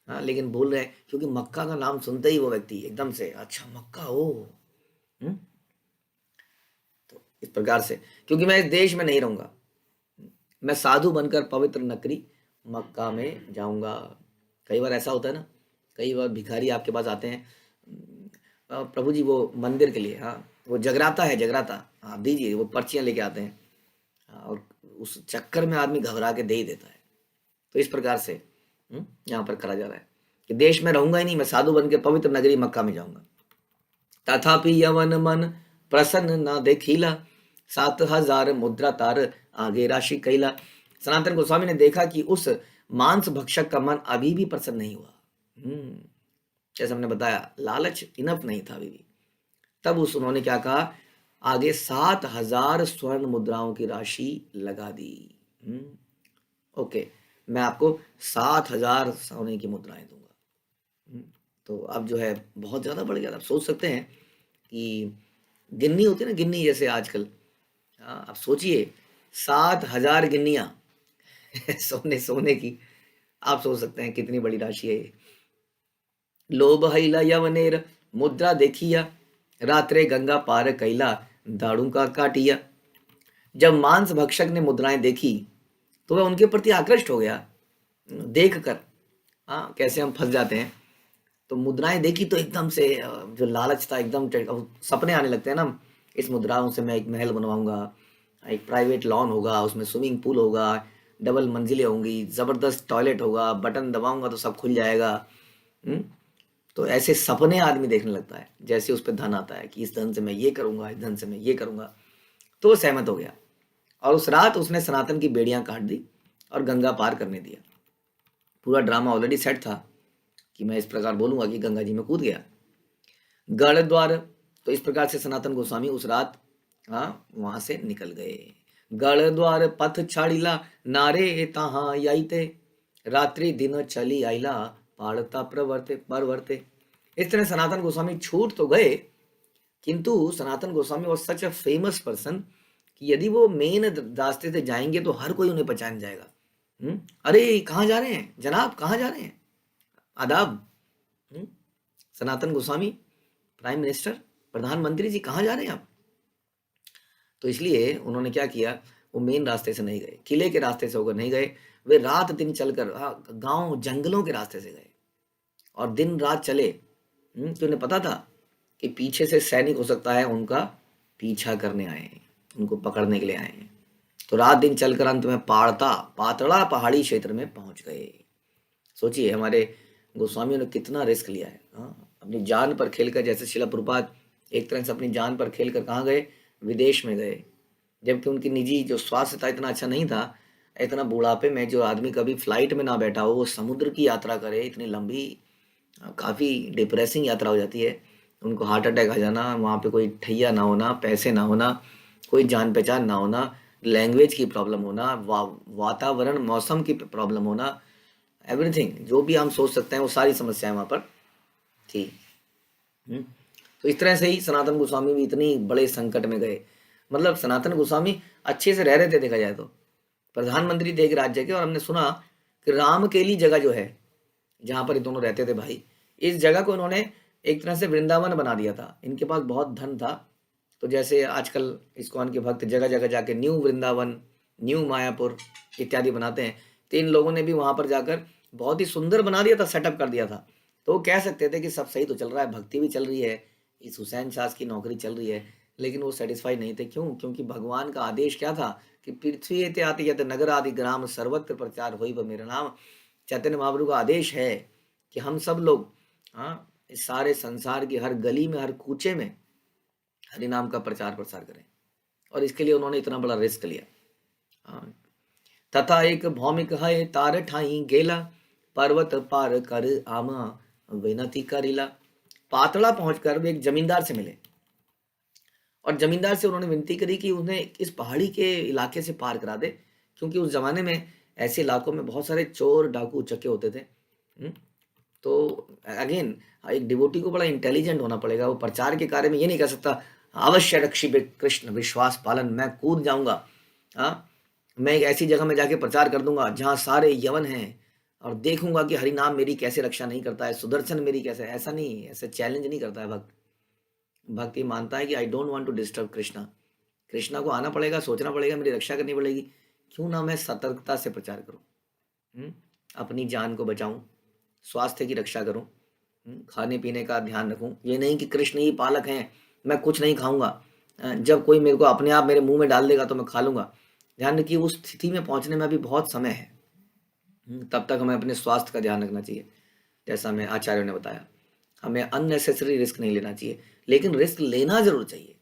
हाँ, लेकिन बोल रहे हैं क्योंकि मक्का का नाम सुनते ही वो व्यक्ति एकदम से अच्छा मक्का हो। तो इस प्रकार से, क्योंकि मैं इस देश में नहीं रहूंगा, मैं साधु बनकर पवित्र नगरी मक्का में जाऊंगा। कई बार ऐसा होता है ना, कई बार भिखारी आपके पास आते हैं, प्रभु जी वो मंदिर के लिए, हाँ वो जगराता है, जगराता, हाँ दीजिए, वो पर्चियां लेके आते हैं। हाँ, और उस चक्कर में आदमी घबरा के दे ही देता है। तो इस प्रकार से यहाँ पर करा जा रहा है कि देश में रहूंगा ही नहीं, मैं साधु बन के पवित्र नगरी मक्का में जाऊंगा। तथापि यवन मन प्रसन्न न देखिला, 7,000 मुद्रा तार आगे राशि कैला। सनातन गोस्वामी ने देखा कि उस मांस भक्षक का मन अभी भी प्रसन्न नहीं हुआ। जैसे हमने बताया, लालच इनफ नहीं था अभी भी। तब उन्होंने क्या कहा, आगे 7,000 स्वर्ण मुद्राओं की राशि लगा दी। ओके, मैं आपको 7,000 सोने की मुद्राएं दूंगा। तो अब जो है बहुत ज़्यादा बढ़ गया था। आप सोच सकते हैं कि गिन्नी होती है ना, गिन्नी जैसे आजकल, हाँ आप सोचिए 7,000 गिन्नियाँ सोने सोने की, आप सोच सकते हैं कितनी बड़ी राशि है ये। लोभ हैला यवनेर मुद्रा देखिया, रात्रे गंगा पार कैला, दाड़ू का काटिया। जब मांस भक्षक ने मुद्राएं देखी तो वह उनके प्रति आकृष्ट हो गया। देख कर, हाँ कैसे हम फंस जाते हैं। तो मुद्राएं देखी तो एकदम से जो लालच था एकदम सपने आने लगते हैं ना, इस मुद्राओं से मैं एक महल बनवाऊंगा, एक प्राइवेट लॉन होगा, उसमें स्विमिंग पूल होगा, डबल मंजिलें होंगी, ज़बरदस्त टॉयलेट होगा, बटन दबाऊंगा तो सब खुल जाएगा। तो ऐसे सपने आदमी देखने लगता है जैसे उस पर धन आता है कि इस धन से मैं ये करूंगा, इस धन से मैं ये करूंगा। तो वो सहमत हो गया और उस रात उसने सनातन की बेड़ियां काट दी और गंगा पार करने दिया। पूरा ड्रामा ऑलरेडी सेट था कि मैं इस प्रकार बोलूंगा कि गंगा जी में कूद गया। गढ़ द्वार, तो इस प्रकार से सनातन गोस्वामी उस रात वहां से निकल गए। गढ़ द्वार पथ छाड़िला, नारे तहाँ याइते, रात्रि दिन चली आइला, पाड़ता प्रवर्ते परवर्ते। इस तरह सनातन गोस्वामी छूट तो गए, किंतु Sanatana Goswami was such a famous person कि यदि वो मेन रास्ते से जाएंगे तो हर कोई उन्हें पहचान जाएगा। अरे कहाँ जा रहे हैं जनाब, कहाँ जा रहे हैं, आदाब। सनातन गोस्वामी प्राइम मिनिस्टर, प्रधानमंत्री जी, कहाँ जा रहे हैं आप। तो इसलिए उन्होंने क्या किया, वो मेन रास्ते से नहीं गए, किले के रास्ते से होकर नहीं गए, वे रात दिन चलकर गांव जंगलों के रास्ते से गए और दिन रात चले। तो उन्हें पता था कि पीछे से सैनिक हो सकता है उनका पीछा करने आए हैं, उनको पकड़ने के लिए आए हैं। तो रात दिन चलकर अंत में पातड़ा पहाड़ी क्षेत्र में पहुंच गए। सोचिए हमारे गोस्वामियों ने कितना रिस्क लिया है, अपनी जान पर खेलकर। जैसे शिला प्रभुपाद एक तरह से अपनी जान पर खेलकर कहाँ गए, विदेश में गए, जबकि उनकी निजी जो स्वास्थ्य था इतना अच्छा नहीं था। इतना बुढ़ापे में जो आदमी कभी फ्लाइट में ना बैठा हो वो समुद्र की यात्रा करे, इतनी लंबी, काफ़ी डिप्रेसिंग यात्रा हो जाती है। उनको हार्ट अटैक आ जाना, वहाँ पे कोई ठैया ना होना, पैसे ना होना, कोई जान पहचान ना होना, लैंग्वेज की प्रॉब्लम होना, वातावरण मौसम की प्रॉब्लम होना, एवरीथिंग जो भी हम सोच सकते हैं वो सारी समस्याएं वहाँ पर थी। तो इस तरह से ही सनातन गोस्वामी भी इतनी बड़े संकट में गए। मतलब सनातन गोस्वामी अच्छे से रह रहे थे, देखा जाए तो प्रधानमंत्री थे एक राज्य के, और हमने सुना कि रामकेली जगह जो है जहाँ पर ये दोनों रहते थे भाई, इस जगह को इन्होंने एक तरह से वृंदावन बना दिया था। इनके पास बहुत धन था। तो जैसे आजकल इस्कॉन के भक्त जगह जगह जाके न्यू वृंदावन, न्यू मायापुर इत्यादि बनाते हैं, तो इन लोगों ने भी वहाँ पर जाकर बहुत ही सुंदर बना दिया था, सेटअप कर दिया था। तो वो कह सकते थे कि सब सही तो चल रहा है, भक्ति भी चल रही है, इस हुसैन शाह की नौकरी चल रही है। लेकिन वो सेटिस्फाई नहीं थे। क्यों? क्योंकि भगवान का आदेश क्या था कि पृथ्वी एते आते यत नगर आदि ग्राम सर्वत्र प्रचार होई ब मेरा नाम। चैतन्य महाप्रभु का आदेश है कि हम सब लोग इस सारे संसार की हर गली में, हर कूचे में हरि नाम का प्रचार प्रसार करें। और इसके लिए उन्होंने इतना बड़ा रिस्क लिया। तथा एक भौमिक है तार ठाई गेला, पर्वत पार कर आमा विनती करिला। पातड़ा पहुंचकर वे एक जमींदार से मिले और जमींदार से उन्होंने विनती करी कि उन्हें इस पहाड़ी के इलाके से पार करा दे, क्योंकि उस जमाने में ऐसे इलाकों में बहुत सारे चोर डाकू उचक्के होते थे। तो अगेन एक डिवोटी को बड़ा इंटेलिजेंट होना पड़ेगा। वो प्रचार के कार्य में ये नहीं कह सकता अवश्य रक्षी कृष्ण विश्वास पालन, मैं कूद जाऊंगा, मैं एक ऐसी जगह में जाके प्रचार कर दूंगा जहाँ सारे यवन हैं और देखूंगा कि हरि नाम मेरी कैसे रक्षा नहीं करता है, सुदर्शन मेरी कैसे। ऐसा नहीं, ऐसे चैलेंज नहीं करता है भक्त। भक्त ये मानता है कि I don't want to disturb Krishna. Krishna को आना पड़ेगा, सोचना पड़ेगा, मेरी रक्षा करनी पड़ेगी। क्यों ना मैं सतर्कता से प्रचार करूं, अपनी जान को बचाऊं, स्वास्थ्य की रक्षा करूं, खाने पीने का ध्यान रखूं, ये नहीं कि कृष्ण ही पालक हैं, मैं कुछ नहीं खाऊंगा, जब कोई मेरे को अपने आप मेरे मुंह में डाल देगा तो मैं खा लूंगा। ध्यान रखिए उस स्थिति में पहुंचने में अभी बहुत समय है। तब तक हमें अपने स्वास्थ्य का ध्यान रखना चाहिए, जैसा हमें आचार्यों ने बताया। हमें अननेसेसरी रिस्क नहीं लेना चाहिए, लेकिन रिस्क लेना जरूर चाहिए।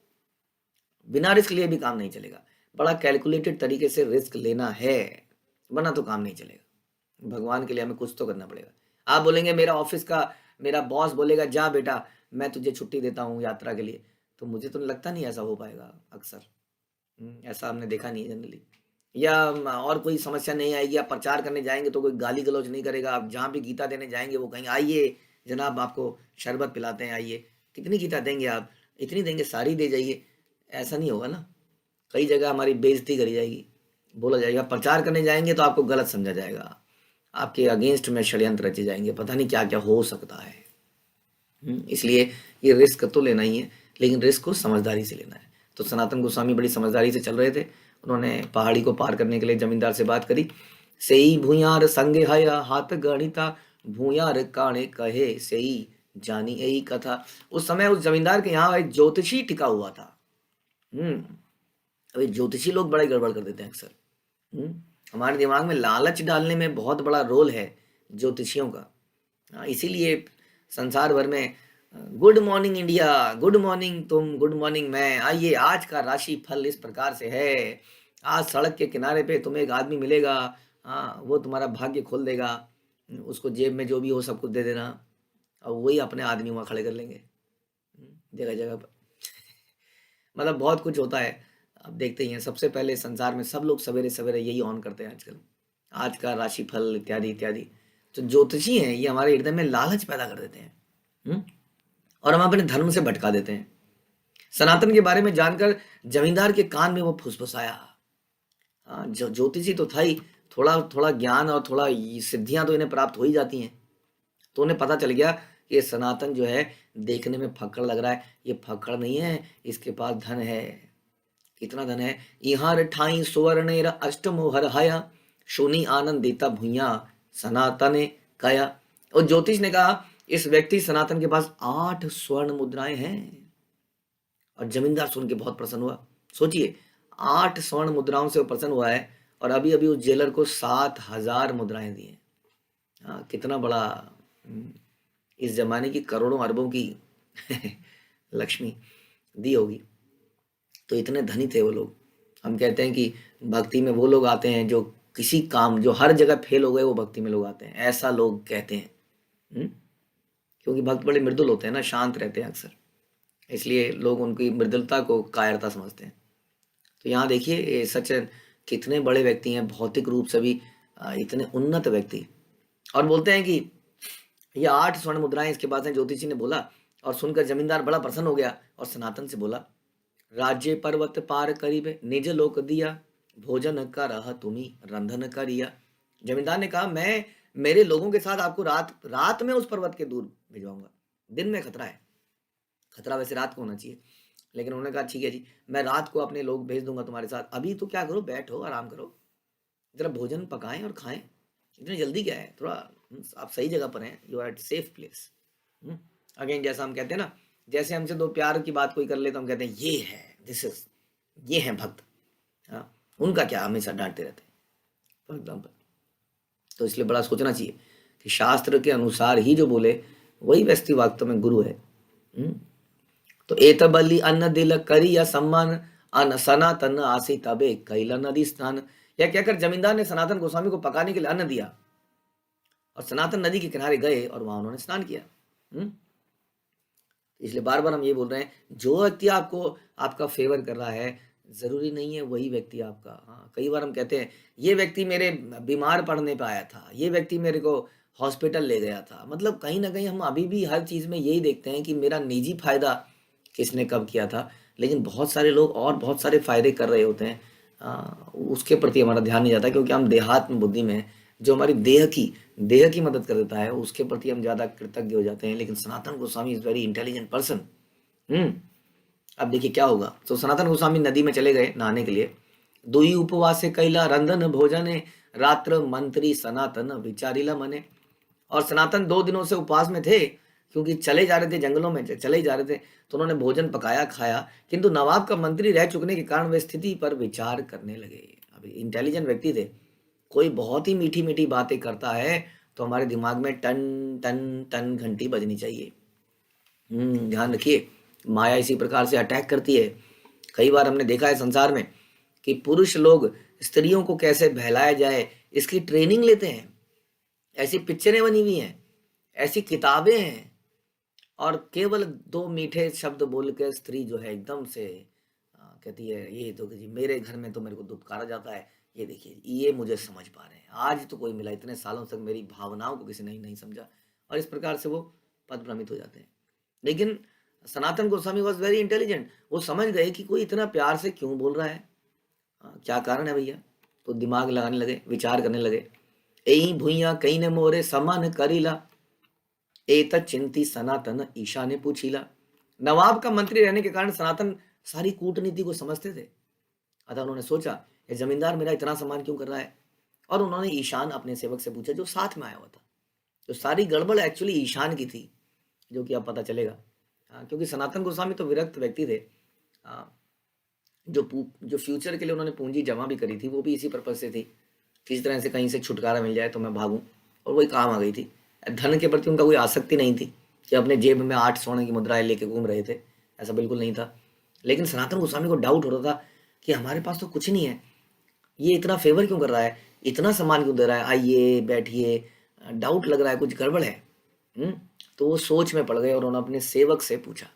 बिना रिस्क लिए भी काम नहीं चलेगा, बड़ा कैलकुलेटेड तरीके से रिस्क लेना है, वरना तो काम नहीं चलेगा। भगवान के लिए हमें कुछ तो करना पड़ेगा। आप बोलेंगे मेरा ऑफिस का मेरा बॉस बोलेगा जा बेटा मैं तुझे छुट्टी देता हूँ यात्रा के लिए, तो मुझे तो लगता नहीं ऐसा हो पाएगा अक्सर। ऐसा हमने देखा नहीं है जनरली। या और कोई समस्या नहीं आएगी, आप प्रचार करने जाएंगे तो कोई गाली गलौज नहीं करेगा। आप जहाँ भी गीता देने जाएंगे वो कहेंगे आइए जनाब आपको शरबत पिलाते हैं, आइए। कितनी गीता देंगे आप? इतनी देंगे सारी दे जाइए, ऐसा नहीं होगा ना। कई जगह हमारी बेइज्जती करी जाएगी, बोला जाएगा। प्रचार करने जाएंगे तो आपको गलत समझा जाएगा, आपके अगेंस्ट में षड्यंत्र रचे जाएंगे, पता नहीं क्या क्या हो सकता है। इसलिए ये रिस्क तो लेना ही है, लेकिन रिस्क को समझदारी से लेना है। तो सनातन गोस्वामी बड़ी समझदारी से चल रहे थे। उन्होंने पहाड़ी को पार करने के लिए जमींदार से बात करी। सेई भूयार संगे हया हाथ गणिता भूयार काणे कहे सेई जानी यही कथा। उस समय उस जमींदार के यहाँ एक ज्योतिषी टिका हुआ था। अभी ज्योतिषी लोग बड़े गड़बड़ कर देते हैं अक्सर। हमारे दिमाग में लालच डालने में बहुत बड़ा रोल है ज्योतिषियों का। इसीलिए संसार भर में good morning India, good morning तुम, गुड मॉर्निंग मैं, आइए आज का राशि फल इस प्रकार से है। आज सड़क के किनारे पे तुम्हें एक आदमी मिलेगा, हाँ वो तुम्हारा भाग्य खोल देगा। उसको जेब में जो भी हो सब कुछ दे देना, और वही अपने आदमी वहाँ खड़े कर लेंगे जगह जगह पर। मतलब बहुत कुछ होता है, आप देखते ही हैं। सबसे पहले संसार में सब लोग सवेरे सवेरे यही ऑन करते हैं आजकल, आज का राशि फल इत्यादि इत्यादि। तो ज्योतिषी हैं ये हमारे हृदय में लालच पैदा कर देते हैं और हम अपने धर्म से भटका देते हैं। सनातन के बारे में जानकर जमींदार के कान में वो फुसफुसाया। जो ज्योतिषी तो था ही, थोड़ा थोड़ा ज्ञान और थोड़ा सिद्धियां तो इन्हें प्राप्त हो ही जाती हैं। तो उन्हें पता चल गया कि ये सनातन जो है देखने में फक्कड़ लग रहा है, ये फक्कड़ नहीं है, इसके पास धन है। कितना धन है? यहाँ ठाई सुवर्ण अष्टमो हरहाया शूनी आनंद देता भूया सनातन कया। और ज्योतिष ने कहा इस व्यक्ति सनातन के पास 8 स्वर्ण मुद्राएं हैं। और जमींदार सुन के बहुत प्रसन्न हुआ। सोचिए 8 स्वर्ण मुद्राओं से वो प्रसन्न हुआ है, और अभी अभी उस जेलर को 7,000 मुद्राएं दी हैं। कितना बड़ा इस जमाने की करोड़ों अरबों की लक्ष्मी दी होगी। तो इतने धनी थे वो लोग। हम कहते हैं कि भक्ति में वो लोग आते हैं जो किसी काम जो हर जगह फेल हो गए, वो भक्ति में लोग आते हैं, ऐसा लोग कहते हैं। क्योंकि भक्त बड़े मृदुल होते हैं ना, शांत रहते हैं अक्सर, इसलिए लोग उनकी मृदुलता को कायरता समझते हैं। तो यहाँ देखिए सच कितने बड़े व्यक्ति हैं, भौतिक रूप से भी इतने उन्नत व्यक्ति, और बोलते हैं कि ये 8 स्वर्ण मुद्राएं इसके पास हैं। ज्योतिषी ने बोला, और सुनकर जमींदार बड़ा प्रसन्न हो गया और सनातन से बोला राज्य पर्वत पार करीब निज लोक दिया भोजन का रहा तुम्ही रंधन करिया। जमींदार ने कहा मैं मेरे लोगों के साथ आपको रात में उस पर्वत के दूर भिजवाऊंगा। दिन में खतरा है, खतरा वैसे रात को होना चाहिए, लेकिन उन्होंने कहा ठीक है जी, मैं रात को अपने लोग भेज दूंगा तुम्हारे साथ। अभी तो क्या करो, बैठो आराम करो, जरा भोजन पकाएं और खाएं, इतनी जल्दी क्या है, थोड़ा आप सही जगह पर हैं, you are at safe place. Again जैसा हम कहते हैं ना, जैसे हमसे दो प्यार की बात कोई कर ले तो हम कहते हैं ये है, दिस इज, ये है भक्त। उनका क्या, हमेशा डांटते रहते हैं फॉर एग्जाम्पल। तो इसलिए बड़ा सोचना चाहिए कि शास्त्र के अनुसार ही जो बोले वही व्यक्ति वास्तव में गुरु है। तो एत बलि अन्न दिल करी या सम्मान अन सनातन आसी तबे कैला नदी स्नान। यह कहकर जमींदार ने सनातन गोस्वामी को पकाने के लिए अन्न दिया और सनातन नदी के किनारे गए और वहां उन्होंने स्नान किया। इसलिए बार बार हम ये बोल रहे हैं, जो व्यक्ति आपको आपका फेवर कर रहा है जरूरी नहीं है वही व्यक्ति आपका। कई बार हम कहते हैं ये व्यक्ति मेरे बीमार पड़ने पे आया था, ये व्यक्ति मेरे को हॉस्पिटल ले गया था। मतलब कहीं ना कहीं हम अभी भी हर चीज में यही देखते हैं कि मेरा निजी फायदा किसने कब किया था, लेकिन बहुत सारे लोग और बहुत सारे फायदे कर रहे होते हैं, उसके प्रति हमारा ध्यान नहीं जाता, क्योंकि हम देहात्म बुद्धि में जो हमारी देह की मदद कर देता है उसके प्रति हम ज्यादा कृतज्ञ हो जाते हैं। लेकिन Sanatana Goswami is very intelligent person. अब देखिए क्या होगा। तो सनातन गोस्वामी नदी में चले गए नहाने के लिए। दुई उपवास से कैला रंधन भोजन रात्र मंत्री सनातन विचारिला मने। और सनातन 2 दिनों से उपवास में थे क्योंकि चले जा रहे थे जंगलों में, चले ही जा रहे थे, तो उन्होंने भोजन पकाया खाया, किंतु नवाब का मंत्री रह चुकने के कारण वे स्थिति पर विचार करने लगे। अभी इंटेलिजेंट व्यक्ति थे, कोई बहुत ही मीठी मीठी बातें करता है तो हमारे दिमाग में टन टन टन घंटी बजनी चाहिए। ध्यान रखिए, माया इसी प्रकार से अटैक करती है। कई बार हमने देखा है संसार में कि पुरुष लोग स्त्रियों को कैसे बहलाया जाए इसकी ट्रेनिंग लेते हैं। ऐसी पिक्चरें बनी हुई हैं, ऐसी किताबें हैं, और केवल दो मीठे शब्द बोल के स्त्री जो है एकदम से कहती है ये तो जी मेरे घर में तो मेरे को दुत्कारा जाता है, ये देखिए ये मुझे समझ पा रहे हैं, आज तो कोई मिला, इतने सालों तक मेरी भावनाओं को किसी ने नहीं समझा, और इस प्रकार से वो पदभ्रमित हो जाते हैं। लेकिन Sanatana Goswami was very intelligent, वो समझ गए कि कोई इतना प्यार से क्यों बोल रहा है, क्या कारण है भैया। तो दिमाग लगाने लगे, विचार करने लगे। एई भूइया कई ने मोरे समान करीला, एत चिंती सनातन ईशा ने पूछीला। नवाब का मंत्री रहने के कारण सनातन सारी कूटनीति को समझते थे, अतः उन्होंने सोचा ये जमींदार मेरा इतना सम्मान क्यों कर रहा है। और उन्होंने ईशान अपने सेवक से पूछा जो साथ में आया हुआ था। तो सारी गड़बड़ एक्चुअली ईशान की थी, जो कि अब पता चलेगा। क्योंकि सनातन गोस्वामी तो विरक्त व्यक्ति थे, जो फ्यूचर के लिए उन्होंने पूंजी जमा भी करी थी वो भी इसी पर्पज से थी, किसी तरह से कहीं से छुटकारा मिल जाए तो मैं भागूं, और वही काम आ गई थी। धन के प्रति उनका कोई आसक्ति नहीं थी कि अपने जेब में 8 स्वर्ण की मुद्राएं लेके घूम रहे थे, ऐसा बिल्कुल नहीं था। लेकिन सनातन गोस्वामी को डाउट हो रहा था कि हमारे पास तो कुछ नहीं है, ये इतना फेवर क्यों कर रहा है, इतना सम्मान क्यों दे रहा है, आइए बैठिए, डाउट लग रहा है, कुछ गड़बड़ है। तो वो सोच में पड़ गए और उन्होंने अपने सेवक से पूछा,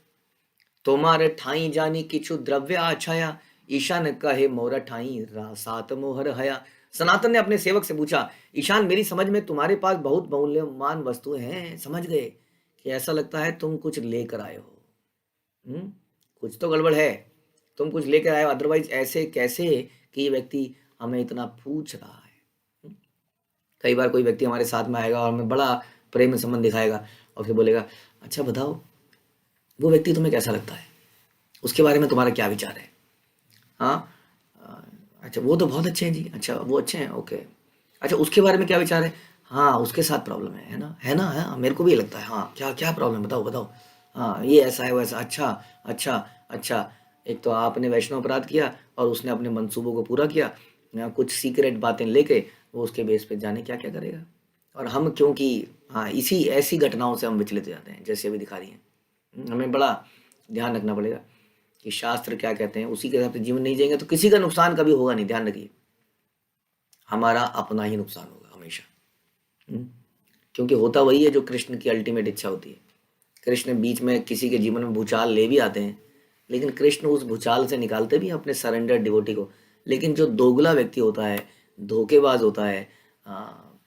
तोमारे ठाई जानी किछु द्रव्य आछाया, ईशान कहे मोरा ठाई सात मोहर हया। सनातन ने अपने सेवक से पूछा, ईशान मेरी समझ में तुम्हारे पास बहुत मूल्यवान वस्तुएं हैं, समझ गए कि ऐसा लगता है तुम कुछ लेकर आए हो। कुछ तो गड़बड़ है, तुम कुछ लेकर आए हो, अदरवाइज ऐसे कैसे कि ये व्यक्ति हमें इतना पूछ रहा है। कई बार कोई व्यक्ति हमारे साथ में आएगा और हमें बड़ा प्रेम संबंध दिखाएगा और फिर बोलेगा, अच्छा बताओ वो व्यक्ति तुम्हें कैसा लगता है, उसके बारे में तुम्हारा क्या विचार है। हाँ, अच्छा वो तो बहुत अच्छे हैं जी, अच्छा वो अच्छे हैं, ओके, अच्छा उसके बारे में क्या विचार है। हाँ उसके साथ प्रॉब्लम है ना, है ना, हाँ मेरे को भी लगता है, हाँ क्या क्या प्रॉब्लम, बताओ बताओ, हाँ ये ऐसा है वैसा, अच्छा अच्छा अच्छा। एक तो आपने वैष्णव अपराध किया और उसने अपने मंसूबों को पूरा किया, कुछ सीक्रेट बातें लेके वो उसके बेस पे जाने क्या क्या करेगा। और हम क्योंकि हाँ इसी ऐसी घटनाओं से हम विचलित हो जाते हैं जैसे अभी दिखा रही हैं। हमें बड़ा ध्यान रखना पड़ेगा कि शास्त्र क्या कहते हैं, उसी के हिसाब से जीवन नहीं जिएंगे तो किसी का नुकसान कभी होगा नहीं। ध्यान रखिए, हमारा अपना ही नुकसान होगा हमेशा। क्योंकि होता वही है जो कृष्ण की अल्टीमेट इच्छा होती है। कृष्ण बीच में किसी के जीवन में भूचाल ले भी आते हैं, लेकिन कृष्ण उस भूचाल से निकालते भी अपने सरेंडर डिवोटी को। लेकिन जो दोगला व्यक्ति होता है, धोखेबाज होता है,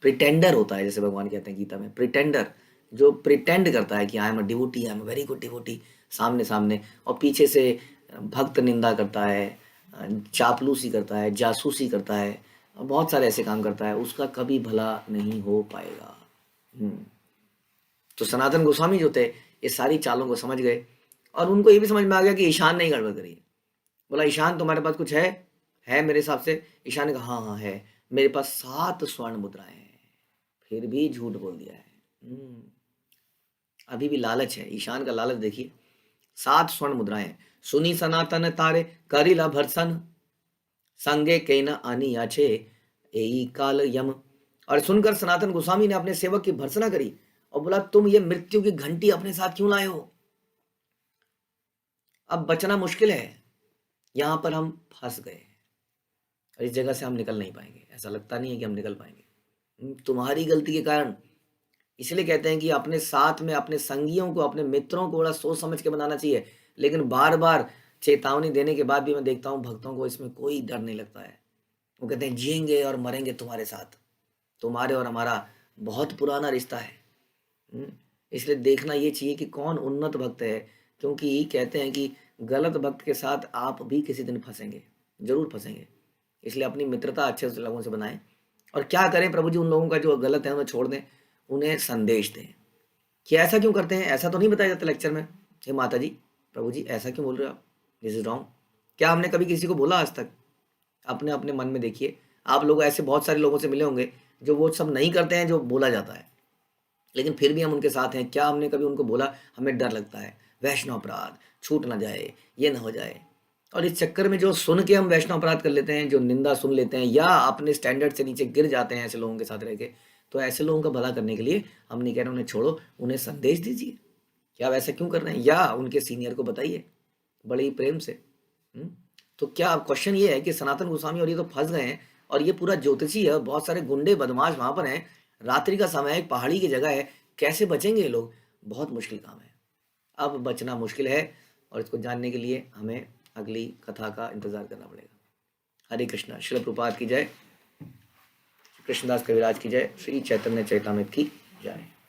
प्रिटेंडर होता है, जैसे भगवान कहते हैं गीता में, प्रिटेंडर, जो प्रिटेंड करता है कि I am a devotee, I am a very good devotee, सामने सामने, और पीछे से भक्त निंदा करता है, चापलूसी करता है, जासूसी करता है, बहुत सारे ऐसे काम करता है, उसका कभी भला नहीं हो पाएगा। तो सनातन गोस्वामी जो थे ये सारी चालों को समझ गए और उनको ये भी समझ में आ गया कि ईशान नहीं गड़बड़ करी। बोला, ईशान तुम्हारे पास कुछ है मेरे हिसाब से। ईशान ने कहा, हाँ हाँ है, मेरे पास 7 स्वर्ण मुद्राएं हैं। फिर भी झूठ बोल दिया है। अभी भी लालच है, ईशान का लालच देखिए। 7 स्वर्ण मुद्राएं, सुनी सनातन तारे करिला भरसन, संगे के न आनी आछे एई काल यम। और सुनकर सनातन गोस्वामी ने अपने सेवक की भर्त्सना करी और बोला, तुम ये मृत्यु की घंटी अपने साथ क्यों लाए हो, अब बचना मुश्किल है, यहां पर हम फंस गए और इस जगह से हम निकल नहीं पाएंगे। ऐसा लगता नहीं है कि हम निकल पाएंगे तुम्हारी गलती के कारण। इसलिए कहते हैं कि अपने साथ में अपने संगियों को, अपने मित्रों को बड़ा सोच समझ के बनाना चाहिए। लेकिन बार बार चेतावनी देने के बाद भी मैं देखता हूँ भक्तों को इसमें कोई डर नहीं लगता है। वो कहते हैं जिएंगे और मरेंगे तुम्हारे साथ, तुम्हारे और हमारा बहुत पुराना रिश्ता है। इसलिए देखना ये चाहिए कि कौन उन्नत भक्त है, क्योंकि कहते हैं कि गलत भक्त के साथ आप भी किसी दिन फंसेंगे, जरूर फंसेंगे। इसलिए अपनी मित्रता अच्छे से लोगों से बनाएं। और क्या करें प्रभु जी, उन लोगों का जो गलत है उन्हें छोड़ दें, उन्हें संदेश दें कि ऐसा क्यों करते हैं, ऐसा तो नहीं बताया जाता लेक्चर में, हे माता जी प्रभु जी ऐसा क्यों बोल रहे हो आप, दिस इज रॉन्ग। क्या हमने कभी किसी को बोला आज तक? अपने अपने मन में देखिए। आप लोग ऐसे बहुत सारे लोगों से मिले होंगे जो वो सब नहीं करते हैं जो बोला जाता है। लेकिन फिर भी हम उनके साथ हैं। क्या हमने कभी उनको बोला? हमें डर लगता है, वैष्णव अपराध छूट ना जाए, ये ना हो जाए। और इस चक्कर में जो सुन के हम वैष्णव अपराध कर लेते हैं, जो निंदा सुन लेते हैं या अपने स्टैंडर्ड से नीचे गिर जाते हैं ऐसे लोगों के साथ रह के, तो ऐसे लोगों का भला करने के लिए हम नहीं कह रहे उन्हें छोड़ो, उन्हें संदेश दीजिए कि आप ऐसा क्यों कर रहे हैं, या उनके सीनियर को बताइए बड़े ही प्रेम से। हम्म? तो क्या क्वेश्चन ये है कि सनातन गोस्वामी और ये तो फंस गए हैं, और ये पूरा ज्योतिषी है, बहुत सारे गुंडे बदमाश वहां पर हैं, रात्रि का समय है, एक पहाड़ी की जगह है, कैसे बचेंगे ये लोग? बहुत मुश्किल काम है, अब बचना मुश्किल है, और इसको जानने के लिए हमें अगली कथा का इंतजार करना पड़ेगा। हरे कृष्णा। शिल प्रभुपाद की जय, कृष्णदास कविराज की जय, श्री चैतन्य चैतामृत की जय।